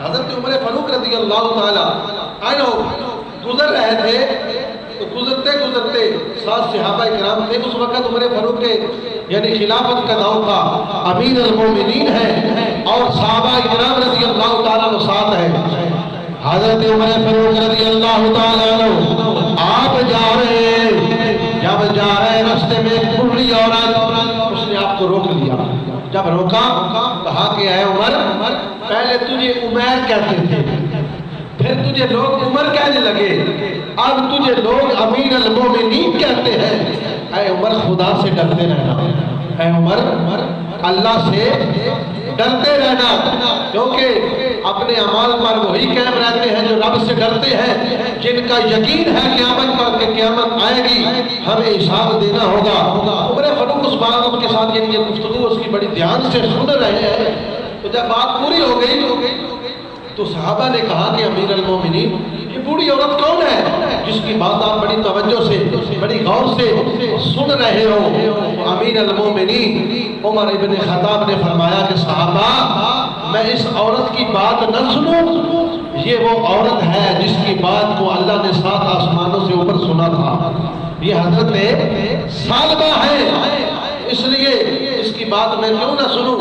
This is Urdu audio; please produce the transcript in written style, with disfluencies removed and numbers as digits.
حضرت عمر فاروق رضی اللہ تعالیٰ عنہ گزر رہے تھے، تو گزرتے گزرتے 7 صحابہ کرام تھے، اس وقت عمر فاروق کے یعنی خلافت کا دور تھا، امیر المومنین ہے اور صحابہ کرام رضی اللہ تعالیٰ عنہ ساتھ ہے۔ حضرت عمر فاروق رضی اللہ تعالیٰ عنہ آپ جا رہے ہیں، جب جا رہے راستے میں ایک بوڑھی عورت، اس نے آپ کو روک لیا، جب روکا کہا کہ اے عمر، پہلے تجھے عمیر کہتے تھے، پھر تجھے لوگ عمر کہنے لگے، اب تجھے لوگ امیر المومنین کہتے ہیں۔ اے عمر خدا سے ڈرتے رہنا، اے عمر اللہ سے ڈرتے رہنا، کیونکہ اپنے اعمال پر وہی قائم رہتے ہیں جو رب سے ڈرتے ہیں، جن کا یقین ہے قیامت پر کہ قیامت آئے گی، ہمیں حساب دینا ہوگا۔ عمر فاروق اس بات کے ساتھ یعنی یہ گفتگو اس کی بڑی دھیان سے سن رہے ہیں، تو جب بات پوری ہو گئی تو صحابہ نے کہا کہ امیر المومنین یہ بوڑھی عورت کون ہے جس کی بات آپ بڑی توجہ سے بڑی غور سے سن رہے ہو؟ امیر المومنین عمر ابن خطاب نے فرمایا کہ صحابہ میں اس عورت کی بات نہ سنوں، یہ وہ عورت ہے جس کی بات کو اللہ نے 7 آسمانوں سے اوپر سنا تھا، یہ حضرت سالبہ ہے، اس لیے اس کی بات میں کیوں نہ سنوں؟